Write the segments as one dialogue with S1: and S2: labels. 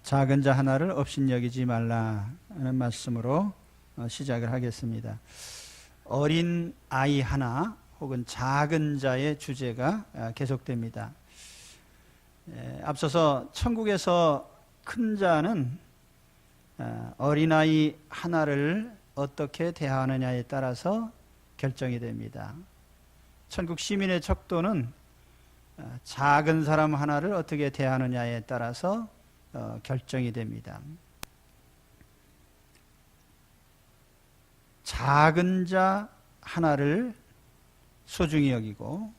S1: 작은 자 하나를 업신여기지 말라는 말씀으로 시작을 하겠습니다. 어린 아이 하나 혹은 작은 자의 주제가 계속됩니다. 앞서서 천국에서 큰 자는 어린아이 하나를 어떻게 대하느냐에 따라서 결정이 됩니다. 천국 시민의 척도는 작은 사람 하나를 어떻게 대하느냐에 따라서 결정이 됩니다. 작은 자 하나를 소중히 여기고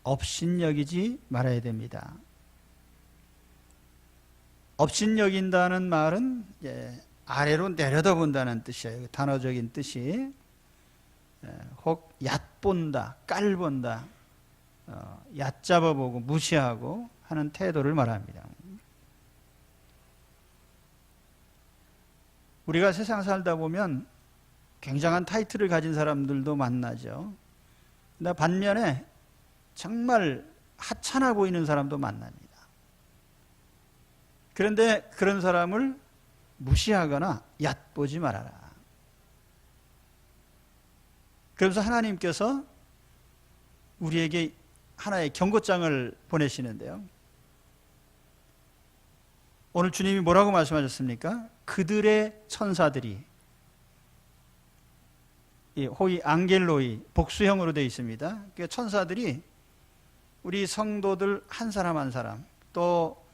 S1: 업신여기지 말아야 됩니다. 업신여긴다는 말은 아래로 내려다본다는 뜻이에요. 단어적인 뜻이 혹 얕본다, 깔본다, 얕잡아보고 무시하고 하는 태도를 말합니다. 우리가 세상 살다 보면 굉장한 타이틀을 가진 사람들도 만나죠. 근데 반면에 정말 하찮아 보이는 사람도 만납니다. 그런데 그런 사람을 무시하거나 얕보지 말아라. 그래서 하나님께서 우리에게 하나의 경고장을 보내시는데요. 오늘 주님이 뭐라고 말씀하셨습니까? 그들의 천사들이, 호이 앙겔로이 복수형으로 되어 있습니다. 그러니까 천사들이 우리 성도들 한 사람 한 사람, 또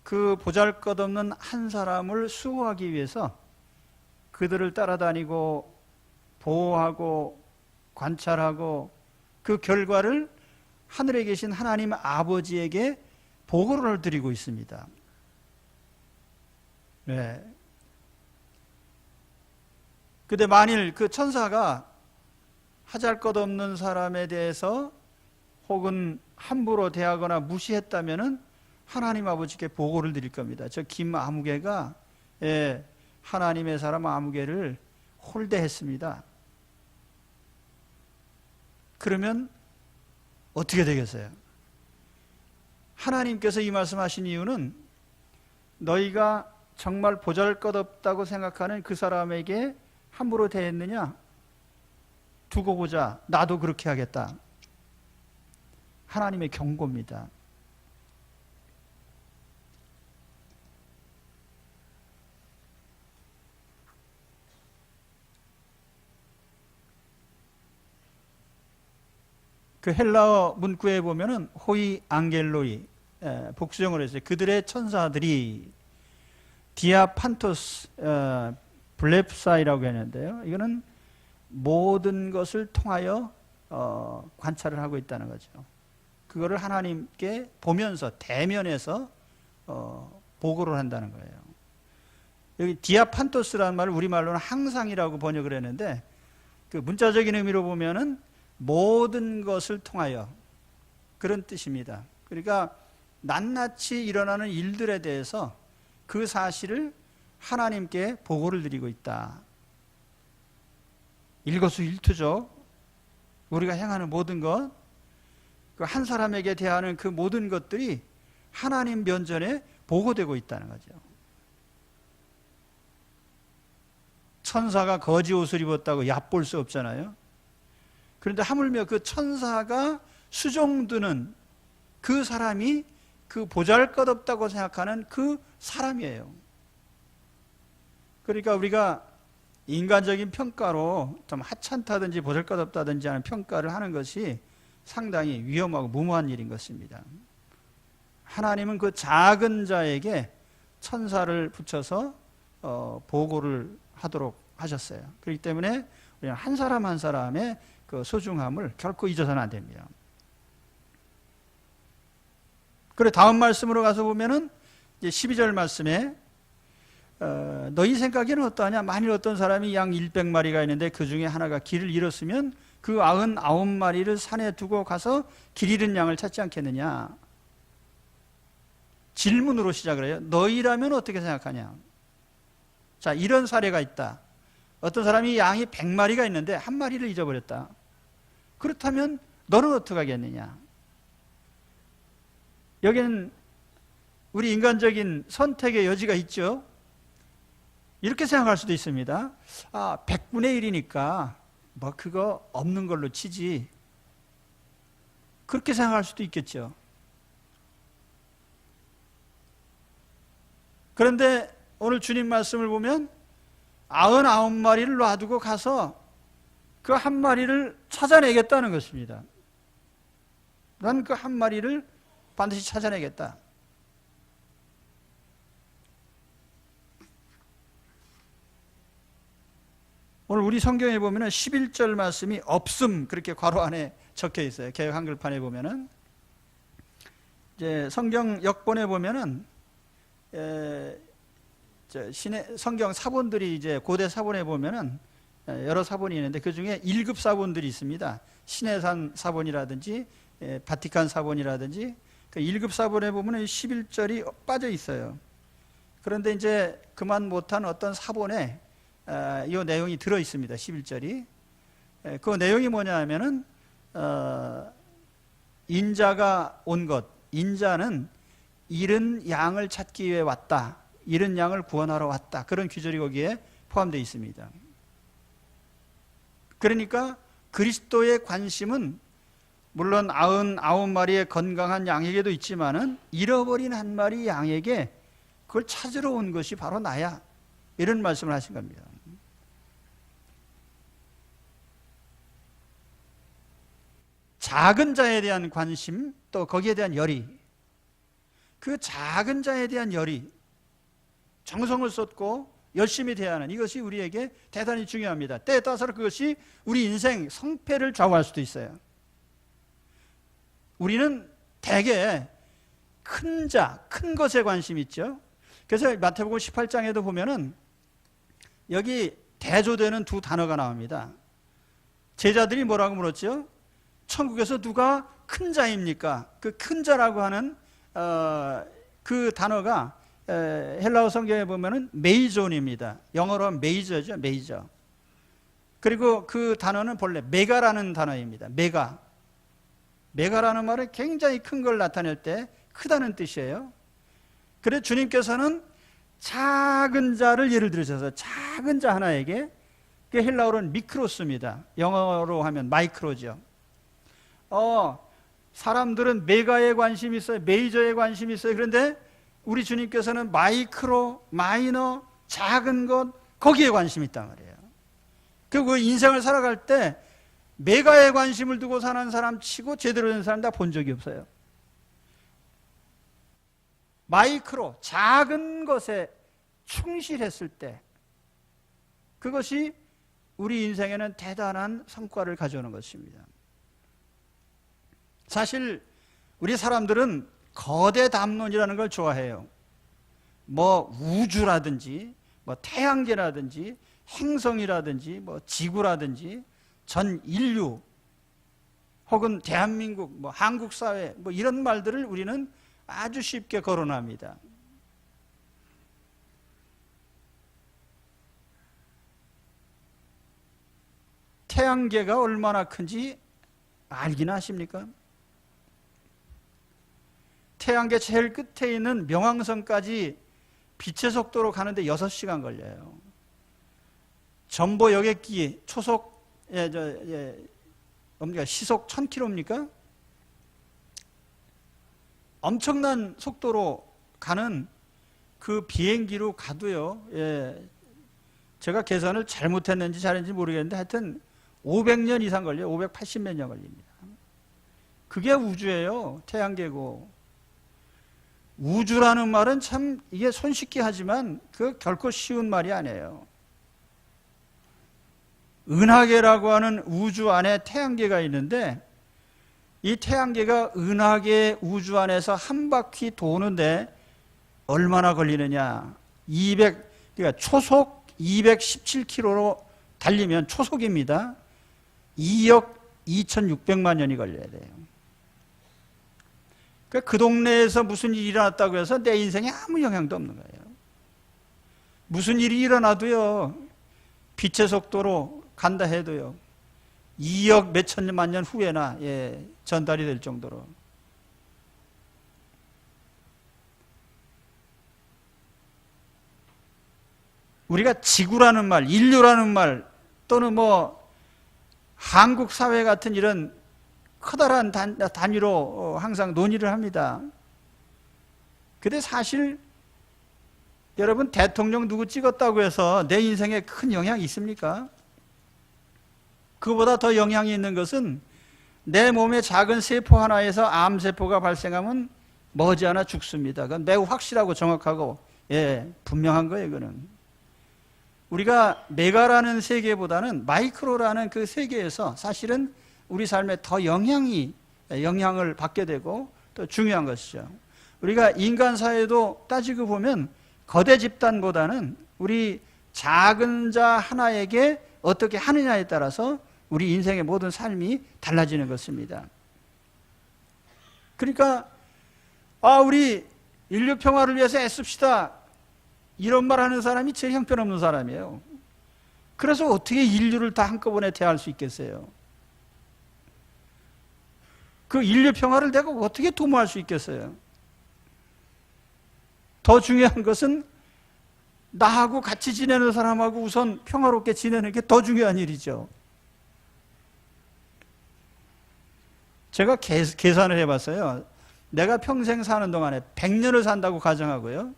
S1: 그 보잘것없는 한 사람을 수호하기 위해서 그들을 따라다니고 보호하고 관찰하고 그 결과를 하늘에 계신 하나님 아버지에게 보고를 드리고 있습니다. 네. 근데 만일 그 천사가 하잘것없는 사람에 대해서 혹은 함부로 대하거나 무시했다면은 하나님 아버지께 보고를 드릴 겁니다. 저 김아무개가 하나님의 사람 아무개를 홀대했습니다. 그러면 어떻게 되겠어요? 하나님께서 이 말씀하신 이유는 너희가 정말 보잘것없다고 생각하는 그 사람에게 함부로 대했느냐? 두고 보자. 나도 그렇게 하겠다. 하나님의 경고입니다. 그 헬라어 문구에 보면은 호이 앙겔로이 복수형으로 했어요. 그들의 천사들이 디아판토스 블렙사이라고 했는데요. 이거는 모든 것을 통하여 관찰을 하고 있다는 거죠. 그거를 하나님께 보면서 대면해서 보고를 한다는 거예요. 여기 디아판토스라는 말을 우리말로는 항상이라고 번역을 했는데 그 문자적인 의미로 보면은 모든 것을 통하여, 그런 뜻입니다. 그러니까 낱낱이 일어나는 일들에 대해서 그 사실을 하나님께 보고를 드리고 있다. 일거수일투족 우리가 행하는 모든 것, 그 한 사람에게 대하는 그 모든 것들이 하나님 면전에 보고되고 있다는 거죠. 천사가 거지 옷을 입었다고 얕볼 수 없잖아요. 그런데 하물며 그 천사가 수종드는 그 사람이 그 보잘것없다고 생각하는 그 사람이에요. 그러니까 우리가 인간적인 평가로 좀 하찮다든지 보잘것없다든지 하는 평가를 하는 것이 상당히 위험하고 무모한 일인 것입니다. 하나님은 그 작은 자에게 천사를 붙여서 보고를 하도록 하셨어요. 그렇기 때문에 우리는 한 사람 한 사람의 그 소중함을 결코 잊어서는 안 됩니다. 그래 다음 말씀으로 가서 보면은 이제 12절 말씀에 너희 생각에는 어떠하냐? 만일 어떤 사람이 양 100마리가 있는데 그 중에 하나가 길을 잃었으면 그 99마리를 산에 두고 가서 길 잃은 양을 찾지 않겠느냐? 질문으로 시작을 해요. 너희라면 어떻게 생각하냐? 자, 이런 사례가 있다. 어떤 사람이 양이 100마리가 있는데 한 마리를 잊어버렸다. 그렇다면 너는 어떻게 하겠느냐? 여기는 우리 인간적인 선택의 여지가 있죠. 이렇게 생각할 수도 있습니다. 100분의 1이니까 뭐 그거 없는 걸로 치지. 그렇게 생각할 수도 있겠죠. 그런데 오늘 주님 말씀을 보면 99마리를 놔두고 가서 그 한 마리를 찾아내겠다는 것입니다. 난 그 한 마리를 반드시 찾아내겠다. 오늘 우리 성경에 보면은 11절 말씀이 없음 그렇게 괄호 안에 적혀 있어요. 개역 한글판에 보면은 이제 성경 역본에 보면은 성경 사본들이 이제 고대 사본에 보면은 여러 사본이 있는데 그 중에 1급 사본들이 있습니다. 신해산 사본이라든지 바티칸 사본이라든지 그 1급 사본에 보면 11절이 빠져 있어요. 그런데 이제 그만 못한 어떤 사본에 이 내용이 들어 있습니다. 11절이. 그 내용이 뭐냐 하면은 인자가 온 것. 인자는 잃은 양을 찾기 위해 왔다. 잃은 양을 구원하러 왔다. 그런 규절이 거기에 포함되어 있습니다. 그러니까 그리스도의 관심은 물론 99마리의 건강한 양에게도 있지만은 잃어버린 한 마리 양에게 그걸 찾으러 온 것이 바로 나야. 이런 말씀을 하신 겁니다. 작은 자에 대한 관심, 또 거기에 대한 열의. 그 작은 자에 대한 열의, 정성을 쏟고 열심히 대하는 이것이 우리에게 대단히 중요합니다. 때에 따라서 그것이 우리 인생 성패를 좌우할 수도 있어요. 우리는 대개 큰 자, 큰 것에 관심이 있죠. 그래서 마태복음 18장에도 보면은 여기 대조되는 두 단어가 나옵니다. 제자들이 뭐라고 물었죠? 천국에서 누가 큰 자입니까? 그 큰 자라고 하는 그 단어가 헬라어 성경에 보면은 메이존입니다. 영어로 하면 메이저죠, 메이저. 그리고 그 단어는 본래 메가라는 단어입니다. 메가라는 말은 굉장히 큰 걸 나타낼 때 크다는 뜻이에요. 그래서 주님께서는 작은 자를 예를 들으셔서 작은 자 하나에게, 그 헬라어로는 미크로스입니다. 영어로 하면 마이크로죠. 사람들은 메가에 관심이 있어요. 메이저에 관심이 있어요. 그런데 우리 주님께서는 마이크로, 마이너, 작은 것, 거기에 관심이 있단 말이에요. 그 인생을 살아갈 때 메가에 관심을 두고 사는 사람 치고 제대로 된 사람 다 본 적이 없어요. 마이크로, 작은 것에 충실했을 때 그것이 우리 인생에는 대단한 성과를 가져오는 것입니다. 사실 우리 사람들은 거대 담론이라는 걸 좋아해요. 뭐 우주라든지 뭐 태양계라든지 행성이라든지 뭐 지구라든지 전 인류 혹은 대한민국, 뭐 한국 사회, 뭐 이런 말들을 우리는 아주 쉽게 거론합니다. 태양계가 얼마나 큰지 알긴 아십니까? 태양계 제일 끝에 있는 명왕성까지 빛의 속도로 가는데 6시간 걸려요. 전보 여객기 초속 시속 1000km입니까? 엄청난 속도로 가는 그 비행기로 가도요. 제가 계산을 잘못했는지 잘했는지 모르겠는데 하여튼 500년 이상 걸려요. 580몇 년 걸립니다. 그게 우주예요. 태양계고. 우주라는 말은 참 이게 손쉽게 하지만 그 결코 쉬운 말이 아니에요. 은하계라고 하는 우주 안에 태양계가 있는데 이 태양계가 은하계 우주 안에서 한 바퀴 도는데 얼마나 걸리느냐? 그러니까 초속 217km로 달리면 초속입니다. 2억 2,600만 년이 걸려야 돼요. 그 동네에서 무슨 일이 일어났다고 해서 내 인생에 아무 영향도 없는 거예요. 무슨 일이 일어나도요, 빛의 속도로 간다 해도요, 2억 몇천만 년 후에나 전달이 될 정도로. 우리가 지구라는 말, 인류라는 말, 또는 뭐 한국 사회 같은 이런 커다란 단위로 항상 논의를 합니다. 근데 사실 여러분, 대통령 누구 찍었다고 해서 내 인생에 큰 영향이 있습니까? 그보다 더 영향이 있는 것은 내 몸의 작은 세포 하나에서 암세포가 발생하면 머지않아 죽습니다. 그건 매우 확실하고 정확하고 분명한 거예요. 그거는 우리가 메가라는 세계보다는 마이크로라는 그 세계에서 사실은 우리 삶에 더 영향을 받게 되고 또 중요한 것이죠. 우리가 인간 사회도 따지고 보면 거대 집단보다는 우리 작은 자 하나에게 어떻게 하느냐에 따라서 우리 인생의 모든 삶이 달라지는 것입니다. 그러니까 우리 인류 평화를 위해서 애씁시다, 이런 말 하는 사람이 제일 형편없는 사람이에요. 그래서 어떻게 인류를 다 한꺼번에 대할 수 있겠어요? 그 인류 평화를 내가 어떻게 도모할 수 있겠어요? 더 중요한 것은 나하고 같이 지내는 사람하고 우선 평화롭게 지내는 게 더 중요한 일이죠. 제가 계산을 해봤어요. 내가 평생 사는 동안에 100년을 산다고 가정하고요,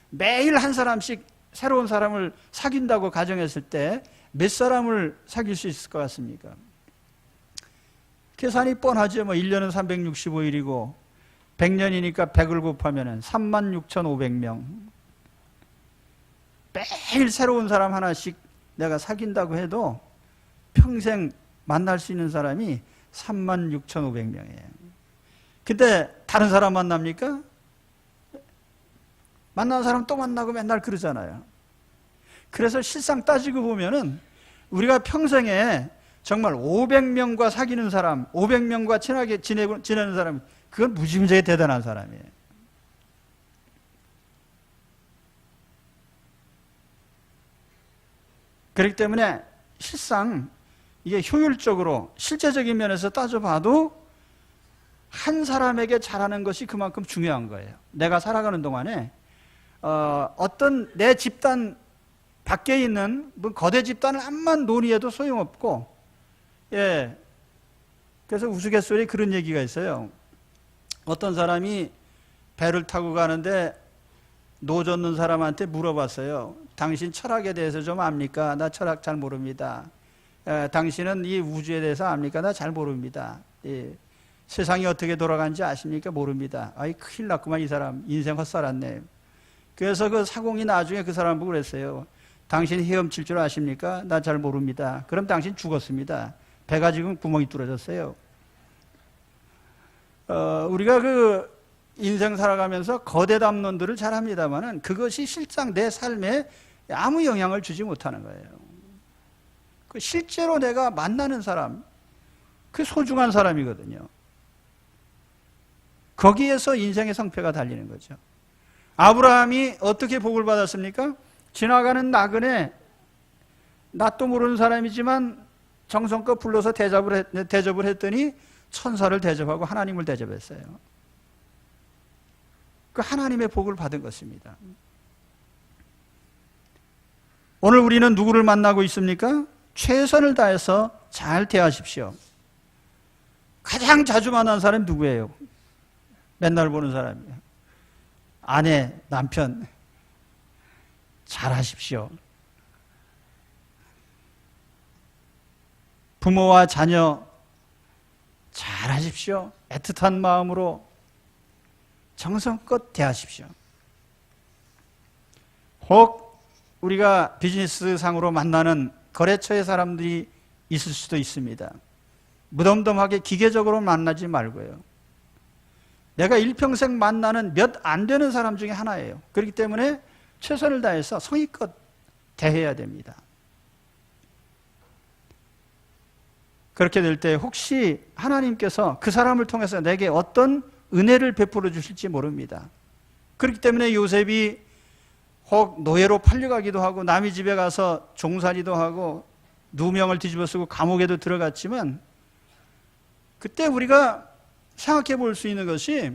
S1: 매일 한 사람씩 새로운 사람을 사귄다고 가정했을 때 몇 사람을 사귈 수 있을 것 같습니까? 계산이 뻔하죠. 1년은 365일이고 100년이니까 100을 곱하면 36,500명. 매일 새로운 사람 하나씩 내가 사귄다고 해도 평생 만날 수 있는 사람이 36,500명이에요. 근데 다른 사람 만납니까? 만난 사람 또 만나고 맨날 그러잖아요. 그래서 실상 따지고 보면은 우리가 평생에 정말 500명과 사귀는 사람, 500명과 친하게 지내는 사람, 그건 무지무지하게 대단한 사람이에요. 그렇기 때문에 실상 이게 효율적으로 실제적인 면에서 따져봐도 한 사람에게 잘하는 것이 그만큼 중요한 거예요. 내가 살아가는 동안에 어떤 내 집단 밖에 있는 거대 집단을 암만 논의해도 소용없고, 그래서 우스갯소리에 그런 얘기가 있어요. 어떤 사람이 배를 타고 가는데 노 젓는 사람한테 물어봤어요. 당신 철학에 대해서 좀 압니까? 나 철학 잘 모릅니다. 당신은 이 우주에 대해서 압니까? 나 잘 모릅니다. 세상이 어떻게 돌아가는지 아십니까? 모릅니다. 아이, 큰일 났구만, 이 사람. 인생 헛살았네. 그래서 그 사공이 나중에 그 사람 보고 그랬어요. 당신 헤엄칠 줄 아십니까? 나 잘 모릅니다. 그럼 당신 죽었습니다. 배가 지금 구멍이 뚫어졌어요. 우리가 그 인생 살아가면서 거대 담론들을 잘 합니다만은 그것이 실상 내 삶에 아무 영향을 주지 못하는 거예요. 그 실제로 내가 만나는 사람, 그 소중한 사람이거든요. 거기에서 인생의 성패가 달리는 거죠. 아브라함이 어떻게 복을 받았습니까? 지나가는 나그네, 낯도 모르는 사람이지만 정성껏 불러서 대접을 했더니 천사를 대접하고 하나님을 대접했어요. 그 하나님의 복을 받은 것입니다. 오늘 우리는 누구를 만나고 있습니까? 최선을 다해서 잘 대하십시오. 가장 자주 만난 사람이 누구예요? 맨날 보는 사람이에요. 아내, 남편, 잘하십시오. 부모와 자녀, 잘하십시오. 애틋한 마음으로 정성껏 대하십시오. 혹 우리가 비즈니스 상으로 만나는 거래처의 사람들이 있을 수도 있습니다. 무덤덤하게 기계적으로 만나지 말고요. 내가 일평생 만나는 몇 안 되는 사람 중에 하나예요. 그렇기 때문에 최선을 다해서 성의껏 대해야 됩니다. 그렇게 될 때 혹시 하나님께서 그 사람을 통해서 내게 어떤 은혜를 베풀어 주실지 모릅니다. 그렇기 때문에 요셉이 혹 노예로 팔려가기도 하고 남의 집에 가서 종살이도 하고 누명을 뒤집어 쓰고 감옥에도 들어갔지만, 그때 우리가 생각해 볼 수 있는 것이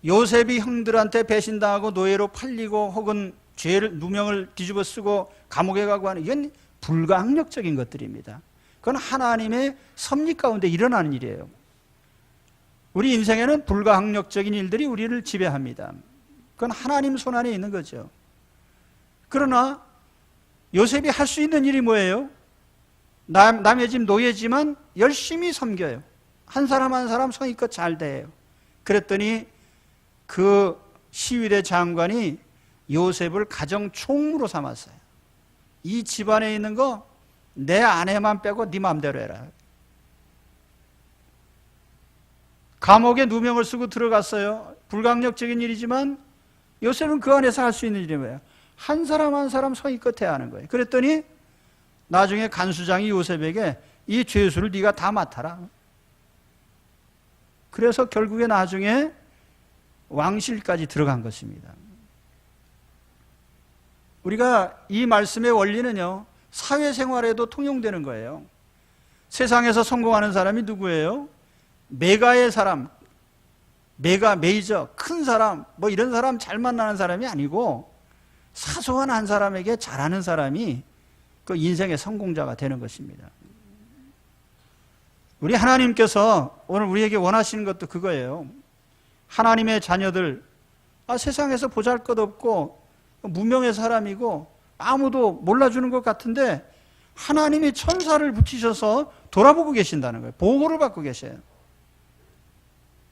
S1: 요셉이 형들한테 배신당하고 노예로 팔리고 혹은 죄를 누명을 뒤집어 쓰고 감옥에 가고 하는 이건 불가항력적인 것들입니다. 그건 하나님의 섭리 가운데 일어나는 일이에요. 우리 인생에는 불가항력적인 일들이 우리를 지배합니다. 그건 하나님 손 안에 있는 거죠. 그러나 요셉이 할 수 있는 일이 뭐예요? 남의 집 노예지만 열심히 섬겨요. 한 사람 한 사람 성의껏 잘 대해요. 그랬더니 그 시위대 장관이 요셉을 가정 총무로 삼았어요. 이 집안에 있는 거 내 아내만 빼고 네 마음대로 해라. 감옥에 누명을 쓰고 들어갔어요. 불가항력적인 일이지만 요셉은 그 안에서 할 수 있는 일이 뭐예요? 한 사람 한 사람 성의껏 해야 하는 거예요. 그랬더니 나중에 간수장이 요셉에게 이 죄수를 네가 다 맡아라. 그래서 결국에 나중에 왕실까지 들어간 것입니다. 우리가 이 말씀의 원리는요, 사회생활에도 통용되는 거예요. 세상에서 성공하는 사람이 누구예요? 메가의 사람, 메가, 메이저, 큰 사람, 뭐 이런 사람 잘 만나는 사람이 아니고 사소한 한 사람에게 잘하는 사람이 그 인생의 성공자가 되는 것입니다. 우리 하나님께서 오늘 우리에게 원하시는 것도 그거예요. 하나님의 자녀들, 세상에서 보잘것없고 무명의 사람이고 아무도 몰라주는 것 같은데 하나님이 천사를 붙이셔서 돌아보고 계신다는 거예요. 보호를 받고 계셔요.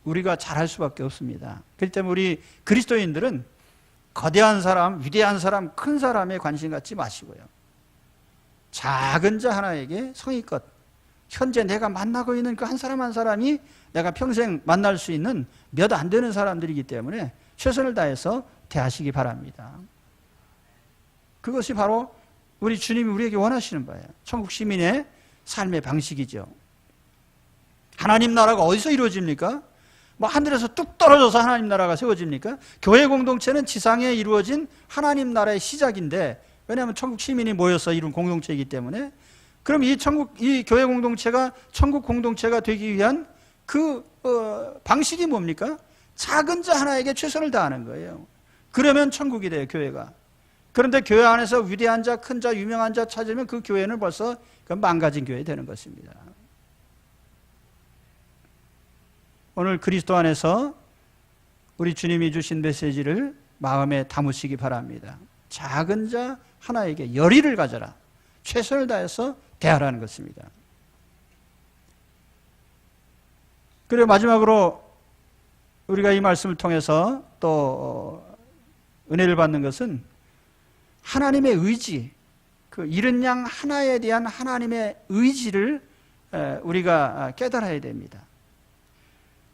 S1: 우리가 잘할 수밖에 없습니다. 그렇기 때문에 우리 그리스도인들은 거대한 사람, 위대한 사람, 큰 사람에 관심 갖지 마시고요. 작은 자 하나에게 성의껏 현재 내가 만나고 있는 그 한 사람 한 사람이 내가 평생 만날 수 있는 몇 안 되는 사람들이기 때문에 최선을 다해서 대하시기 바랍니다. 그것이 바로 우리 주님이 우리에게 원하시는 바예요. 천국 시민의 삶의 방식이죠. 하나님 나라가 어디서 이루어집니까? 뭐 하늘에서 뚝 떨어져서 하나님 나라가 세워집니까? 교회 공동체는 지상에 이루어진 하나님 나라의 시작인데, 왜냐하면 천국 시민이 모여서 이룬 공동체이기 때문에. 그럼 이 교회 공동체가 천국 공동체가 되기 위한 그 방식이 뭡니까? 작은 자 하나에게 최선을 다하는 거예요. 그러면 천국이 돼요, 교회가. 그런데 교회 안에서 위대한 자, 큰 자, 유명한 자 찾으면 그 교회는 벌써 망가진 교회 되는 것입니다. 오늘 그리스도 안에서 우리 주님이 주신 메시지를 마음에 담으시기 바랍니다. 작은 자 하나에게 열의를 가져라. 최선을 다해서 대하라는 것입니다. 그리고 마지막으로 우리가 이 말씀을 통해서 또 은혜를 받는 것은 하나님의 의지, 그 잃은 양 하나에 대한 하나님의 의지를 우리가 깨달아야 됩니다.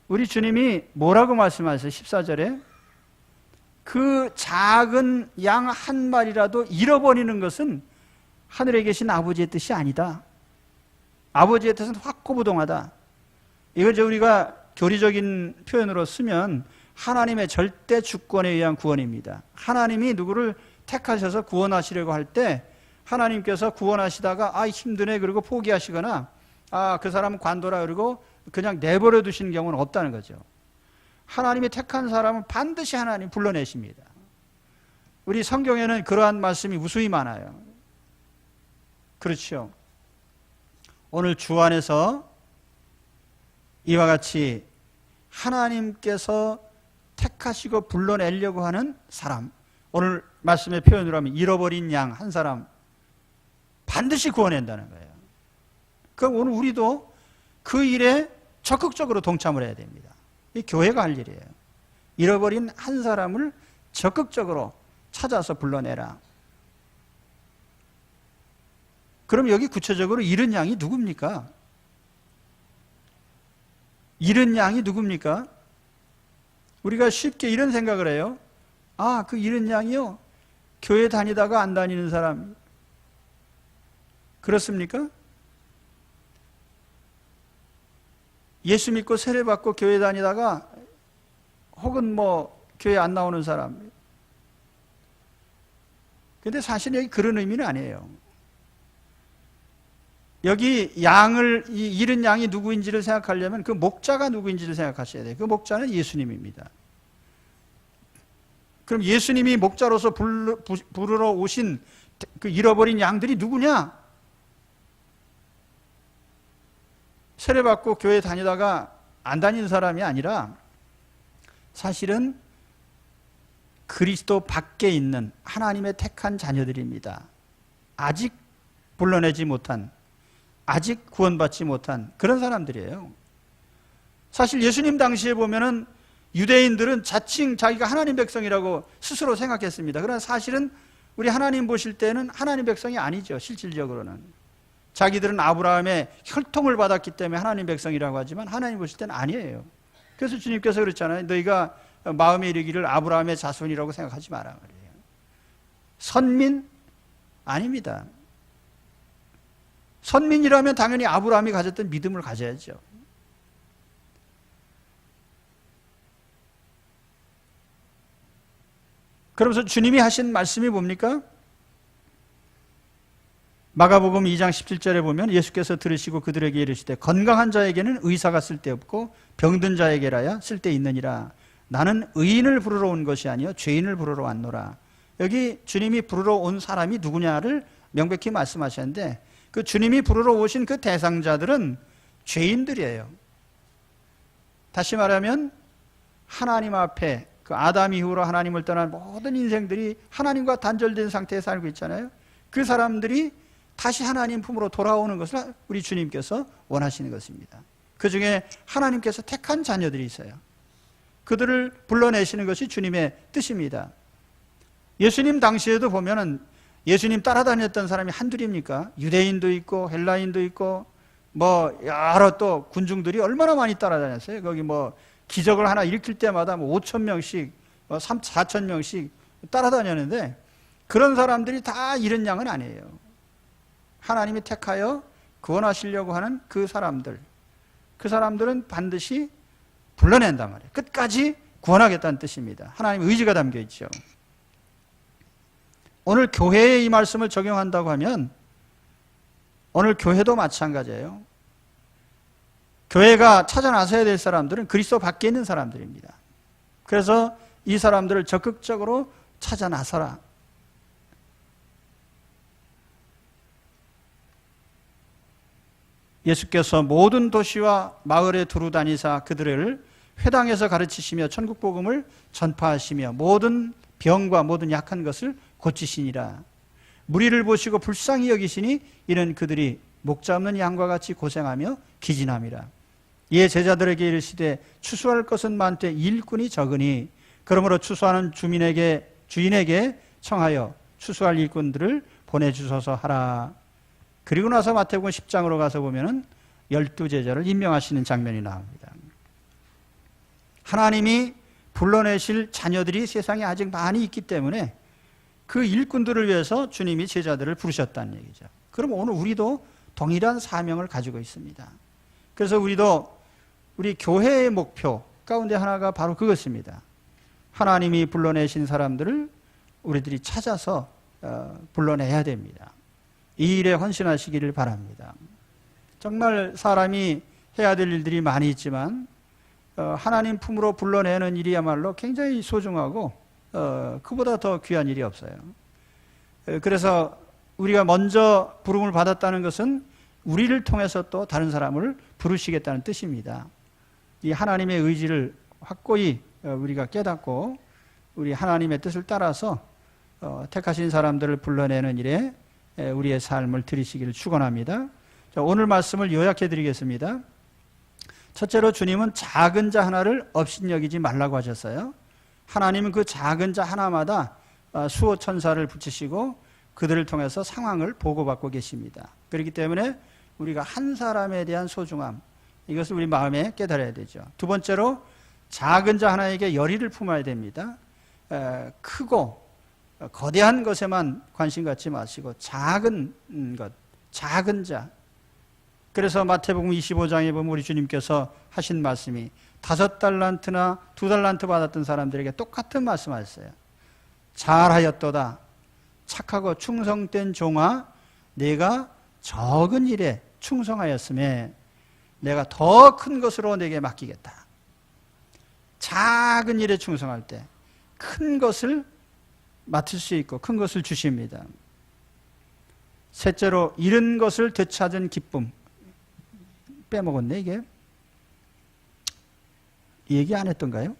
S1: 우리 주님이 뭐라고 말씀하세요? 14절에 그 작은 양 한 마리라도 잃어버리는 것은 하늘에 계신 아버지의 뜻이 아니다. 아버지의 뜻은 확고부동하다. 이걸 이제 우리가 교리적인 표현으로 쓰면 하나님의 절대 주권에 의한 구원입니다. 하나님이 누구를 택하셔서 구원하시려고 할 때 하나님께서 구원하시다가 힘드네 그러고 포기하시거나 그 사람은 관둬라 그러고 그냥 내버려 두시는 경우는 없다는 거죠. 하나님이 택한 사람은 반드시 하나님 불러내십니다. 우리 성경에는 그러한 말씀이 무수히 많아요. 그렇죠. 오늘 주 안에서 이와 같이 하나님께서 택하시고 불러내려고 하는 사람, 오늘 말씀의 표현으로 하면 잃어버린 양 한 사람 반드시 구원한다는 거예요. 그럼 오늘 우리도 그 일에 적극적으로 동참을 해야 됩니다. 이 교회가 할 일이에요. 잃어버린 한 사람을 적극적으로 찾아서 불러내라. 그럼 여기 구체적으로 잃은 양이 누굽니까? 잃은 양이 누굽니까? 우리가 쉽게 이런 생각을 해요. 그 잃은 양이요? 교회 다니다가 안 다니는 사람. 그렇습니까? 예수 믿고 세례받고 교회 다니다가 혹은 교회 안 나오는 사람. 근데 사실 여기 그런 의미는 아니에요. 여기 잃은 양이 누구인지를 생각하려면 그 목자가 누구인지를 생각하셔야 돼요. 그 목자는 예수님입니다. 그럼 예수님이 목자로서 부르러 오신 그 잃어버린 양들이 누구냐? 세례받고 교회 다니다가 안 다니는 사람이 아니라 사실은 그리스도 밖에 있는 하나님의 택한 자녀들입니다. 아직 불러내지 못한, 아직 구원받지 못한 그런 사람들이에요. 사실 예수님 당시에 보면은 유대인들은 자칭 자기가 하나님 백성이라고 스스로 생각했습니다. 그러나 사실은 우리 하나님 보실 때는 하나님 백성이 아니죠. 실질적으로는. 자기들은 아브라함의 혈통을 받았기 때문에 하나님 백성이라고 하지만 하나님 보실 때는 아니에요. 그래서 주님께서 그랬잖아요. 너희가 마음에 이르기를 아브라함의 자손이라고 생각하지 마라 말이에요. 선민? 아닙니다. 선민이라면 당연히 아브라함이 가졌던 믿음을 가져야죠. 그러면서 주님이 하신 말씀이 뭡니까? 마가복음 2장 17절에 보면 예수께서 들으시고 그들에게 이르시되 건강한 자에게는 의사가 쓸데없고 병든 자에게라야 쓸데있느니라. 나는 의인을 부르러 온 것이 아니요 죄인을 부르러 왔노라. 여기 주님이 부르러 온 사람이 누구냐를 명백히 말씀하셨는데 그 주님이 부르러 오신 그 대상자들은 죄인들이에요. 다시 말하면 하나님 앞에 그 아담 이후로 하나님을 떠난 모든 인생들이 하나님과 단절된 상태에 살고 있잖아요. 그 사람들이 다시 하나님 품으로 돌아오는 것을 우리 주님께서 원하시는 것입니다. 그 중에 하나님께서 택한 자녀들이 있어요. 그들을 불러내시는 것이 주님의 뜻입니다. 예수님 당시에도 보면은 예수님 따라다녔던 사람이 한둘입니까? 유대인도 있고 헬라인도 있고 뭐 여러 또 군중들이 얼마나 많이 따라다녔어요. 거기 뭐 기적을 하나 일으킬 때마다 뭐 5천 명씩 4천 명씩 따라다녔는데 그런 사람들이 다 이런 양은 아니에요. 하나님이 택하여 구원하시려고 하는 그 사람들은 반드시 불러낸단 말이에요. 끝까지 구원하겠다는 뜻입니다. 하나님의 의지가 담겨 있죠. 오늘 교회에 이 말씀을 적용한다고 하면 오늘 교회도 마찬가지예요. 교회가 찾아 나서야 될 사람들은 그리스도 밖에 있는 사람들입니다. 그래서 이 사람들을 적극적으로 찾아 나서라. 예수께서 모든 도시와 마을에 두루 다니사 그들을 회당에서 가르치시며 천국 복음을 전파하시며 모든 병과 모든 약한 것을 고치시니라. 무리를 보시고 불쌍히 여기시니 이는 그들이 목자 없는 양과 같이 고생하며 기진함이라. 이에 제자들에게 이르시되 추수할 것은 많되 일꾼이 적으니 그러므로 추수하는 주인에게 청하여 추수할 일꾼들을 보내주소서 하라. 그리고 나서 마태복음 10장으로 가서 보면은 12제자를 임명하시는 장면이 나옵니다. 하나님이 불러내실 자녀들이 세상에 아직 많이 있기 때문에 그 일꾼들을 위해서 주님이 제자들을 부르셨다는 얘기죠. 그럼 오늘 우리도 동일한 사명을 가지고 있습니다. 그래서 우리 교회의 목표 가운데 하나가 바로 그것입니다. 하나님이 불러내신 사람들을 우리들이 찾아서 불러내야 됩니다. 이 일에 헌신하시기를 바랍니다. 정말 사람이 해야 될 일들이 많이 있지만 하나님 품으로 불러내는 일이야말로 굉장히 소중하고 그보다 더 귀한 일이 없어요. 그래서 우리가 먼저 부름을 받았다는 것은 우리를 통해서 또 다른 사람을 부르시겠다는 뜻입니다. 이 하나님의 의지를 확고히 우리가 깨닫고 우리 하나님의 뜻을 따라서 택하신 사람들을 불러내는 일에 우리의 삶을 들이시기를 축원합니다. 오늘 말씀을 요약해 드리겠습니다. 첫째로 주님은 작은 자 하나를 업신여기지 말라고 하셨어요. 하나님은 그 작은 자 하나마다 수호 천사를 붙이시고 그들을 통해서 상황을 보고받고 계십니다. 그렇기 때문에 우리가 한 사람에 대한 소중함, 이것을 우리 마음에 깨달아야 되죠. 두 번째로 작은 자 하나에게 열의를 품어야 됩니다. 크고 거대한 것에만 관심 갖지 마시고 작은 것, 작은 자. 그래서 마태복음 25장에 보면 우리 주님께서 하신 말씀이 5달란트나 2달란트 받았던 사람들에게 똑같은 말씀하셨어요. 잘하였도다. 착하고 충성된 종아, 내가 적은 일에 충성하였음에 내가 더 큰 것으로 내게 맡기겠다. 작은 일에 충성할 때 큰 것을 맡을 수 있고 큰 것을 주십니다. 셋째로 잃은 것을 되찾은 기쁨. 빼먹었네 이게. 이 얘기 안 했던가요?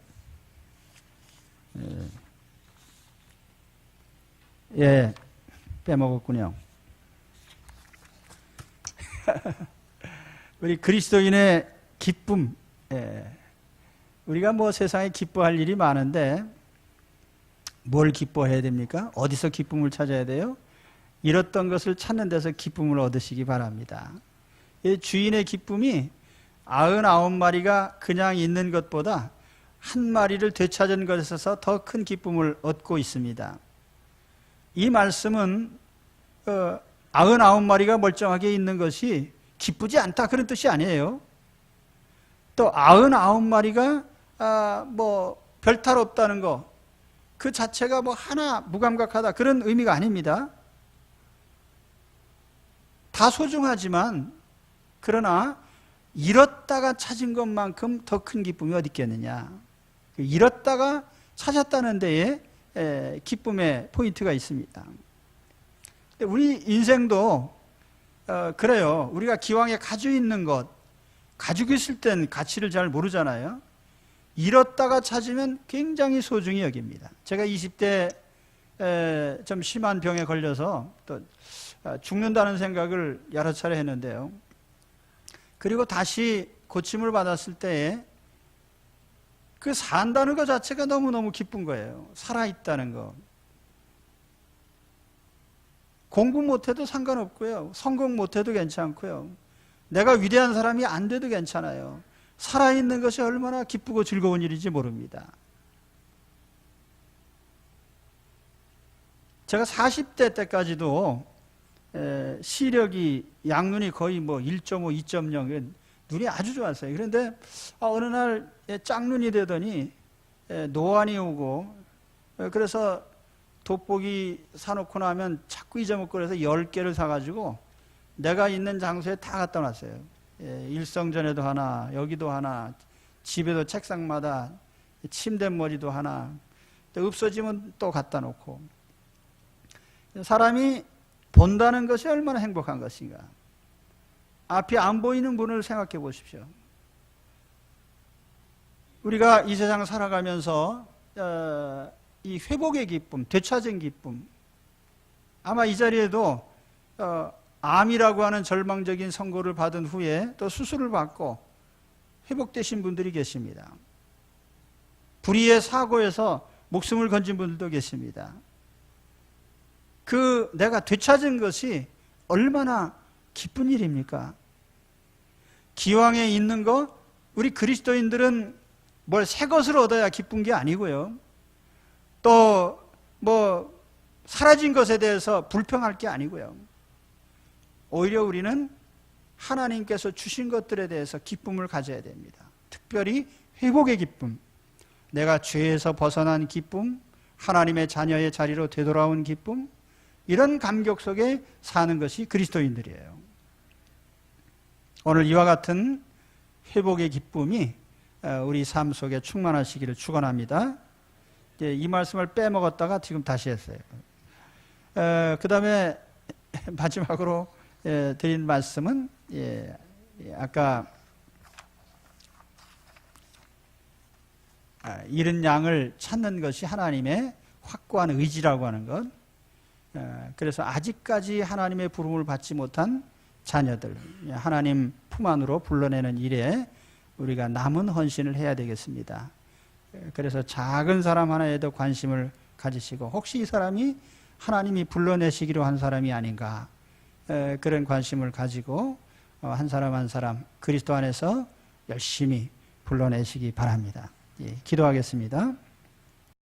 S1: 예, 빼먹었군요. 우리 그리스도인의 기쁨. 우리가 뭐 세상에 기뻐할 일이 많은데 뭘 기뻐해야 됩니까? 어디서 기쁨을 찾아야 돼요? 잃었던 것을 찾는 데서 기쁨을 얻으시기 바랍니다. 주인의 기쁨이 99마리가 그냥 있는 것보다 한 마리를 되찾은 것에서 더 큰 기쁨을 얻고 있습니다. 이 말씀은 99마리가 멀쩡하게 있는 것이 기쁘지 않다 그런 뜻이 아니에요. 또 99마리가 뭐 별탈 없다는 거 그 자체가 뭐 하나 무감각하다 그런 의미가 아닙니다. 다 소중하지만 그러나 잃었다가 찾은 것만큼 더 큰 기쁨이 어디 있겠느냐. 잃었다가 찾았다는 데에 기쁨의 포인트가 있습니다. 우리 인생도 그래요. 우리가 기왕에 가지고 있는 것, 가지고 있을 땐 가치를 잘 모르잖아요. 잃었다가 찾으면 굉장히 소중히 여깁니다. 제가 20대 좀 심한 병에 걸려서 또 죽는다는 생각을 여러 차례 했는데요. 그리고 다시 고침을 받았을 때에 그 산다는 것 자체가 너무너무 기쁜 거예요. 살아있다는 거. 공부 못해도 상관없고요. 성공 못해도 괜찮고요. 내가 위대한 사람이 안 돼도 괜찮아요. 살아있는 것이 얼마나 기쁘고 즐거운 일인지 모릅니다. 제가 40대 때까지도 시력이 양눈이 거의 뭐 1.5, 2.0 눈이 아주 좋았어요. 그런데 어느 날 짝눈이 되더니 노안이 오고 그래서 돋보기 사놓고 나면 자꾸 잊어먹고 그래서 10개를 사가지고 내가 있는 장소에 다 갖다 놨어요. 일성전에도 하나, 여기도 하나, 집에도 책상마다 침대머리도 하나, 또 없어지면 또 갖다 놓고. 사람이 본다는 것이 얼마나 행복한 것인가. 앞이 안 보이는 분을 생각해 보십시오. 우리가 이 세상 살아가면서 이 회복의 기쁨, 되찾은 기쁨, 아마 이 자리에도 암이라고 하는 절망적인 선고를 받은 후에 또 수술을 받고 회복되신 분들이 계십니다. 불의의 사고에서 목숨을 건진 분들도 계십니다. 그 내가 되찾은 것이 얼마나 기쁜 일입니까? 기왕에 있는 거, 우리 그리스도인들은 뭘 새 것을 얻어야 기쁜 게 아니고요. 또 뭐 사라진 것에 대해서 불평할 게 아니고요. 오히려 우리는 하나님께서 주신 것들에 대해서 기쁨을 가져야 됩니다. 특별히 회복의 기쁨, 내가 죄에서 벗어난 기쁨, 하나님의 자녀의 자리로 되돌아온 기쁨, 이런 감격 속에 사는 것이 그리스도인들이에요. 오늘 이와 같은 회복의 기쁨이 우리 삶 속에 충만하시기를 축원합니다. 이 말씀을 빼먹었다가 지금 다시 했어요. 그 다음에 마지막으로 드린 말씀은 아까 잃은 양을 찾는 것이 하나님의 확고한 의지라고 하는 것. 그래서 아직까지 하나님의 부름을 받지 못한 자녀들, 하나님 품 안으로 불러내는 일에 우리가 남은 헌신을 해야 되겠습니다. 그래서 작은 사람 하나에도 관심을 가지시고 혹시 이 사람이 하나님이 불러내시기로 한 사람이 아닌가, 그런 관심을 가지고 한 사람 한 사람 그리스도 안에서 열심히 불러내시기 바랍니다. 기도하겠습니다.